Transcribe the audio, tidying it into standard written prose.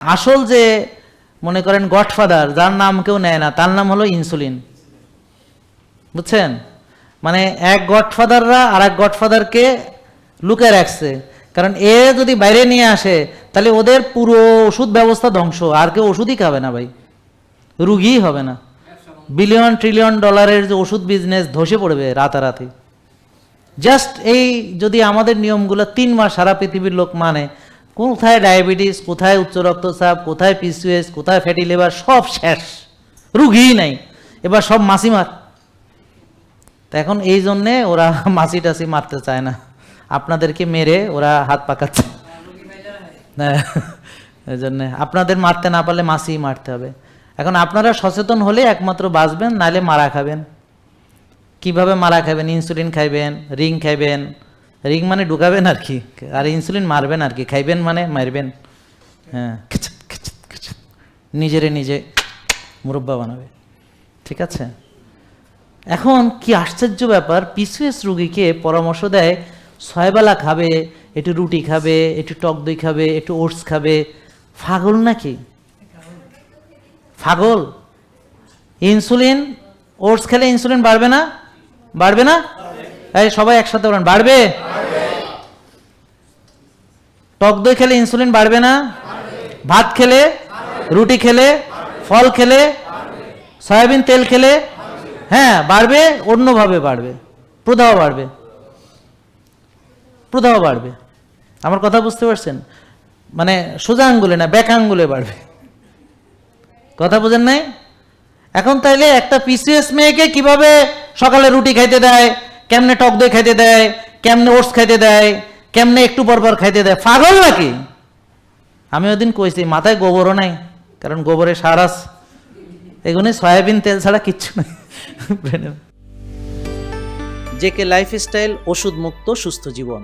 আসল যে মনে করেন গডফাদার, যার নাম কেউ নেয় না, তার নাম হলো ইনসুলিন। বুঝছেন? মানে এক গডফাদাররা আর এক গডফাদারকে লুকিয়ে রাখছে, কারণ এ যদি বাইরে নিয়ে আসে তাহলে ওদের পুরো ওষুধ ব্যবস্থা ধ্বংস, আর কেউ ওষুধই খাবে না ভাই, রুগীই হবে না। বিলিয়ন ট্রিলিয়ন ডলারের যে ওষুধ বিজনেস ধসে পড়বে রাতারাতি। জাস্ট এই যদি আমাদের নিয়মগুলো 3 মাস সারা পৃথিবীর লোক মানে, কোথায় ডায়াবেটিস, কোথায় উচ্চ রক্তচাপ, কোথায় পিসিওএস, কোথায় ফ্যাটি লিভার, সব শেষ, রুগীই নাই। এবার সব মাসিমার। তা এখন এই জন্যে ওরা মাসি টাসি মারতে চায় না, আপনাদেরকে মেরে ওরা হাত পাকাচ্ছে। এই জন্যে আপনাদের মারতে না পারলে মাসি মারতে হবে। এখন আপনারা সচেতন হলে একমাত্র বাঁচবেন, নাহলে মারা খাবেন। কিভাবে মারা খাবেন? ইনসুলিন খাইবেন, রিং খাইবেন। রিং মানে ঢুকাবেন আর কি, আর ইনসুলিন মারবেন আর কি, খাইবেন মানে মারবেন। হ্যাঁ, নিজেরে নিজে মুরব্বা বানাবে। ঠিক আছে? এখন কি আশ্চর্য ব্যাপার, পিসিওএস রুগীকে পরামর্শ দেয় 6 বেলা খাবে, একটু রুটি খাবে, একটু টক দই খাবে, একটু ওটস খাবে। পাগল নাকি? পাগল? ইনসুলিন, ওটস খেলে ইনসুলিন বাড়বে না? বাড়বে না? এই সবাই একসাথে বলেন, বাড়বে। টক দই খেলে ইনসুলিন বাড়বে না? ভাত খেলে, রুটি খেলে, ফল খেলে, সয়াবিন তেল খেলে, হ্যাঁ বাড়বে, অন্যভাবে বাড়বে, প্রদাহ বাড়বে, প্রদাহ বাড়বে। আমার কথা বুঝতে পারছেন? মানে সোজা আঙ্গুলে না, ব্যাক আঙ্গুলে বাড়বে। কথা বুঝেন নাই? এখন তাইলে একটা পিসিএস মেয়েকে কিভাবে সকালে রুটি খাইতে দেয়, কেমনে টক দই খাইতে দেয়, কেমনে ওটস খাইতে দেয়, কেমনে একটু পরপর খাইতে দেয়? পাগল নাকি? আমি ওদিন কইছি মাথায় গোবরও নাই, কারণ গোবরে সার আছে, এগুলো সয়াবিন তেল ছাড়া কিচ্ছু নাই। জেকে লাইফস্টাইল, ওষুধ মুক্ত সুস্থ জীবন।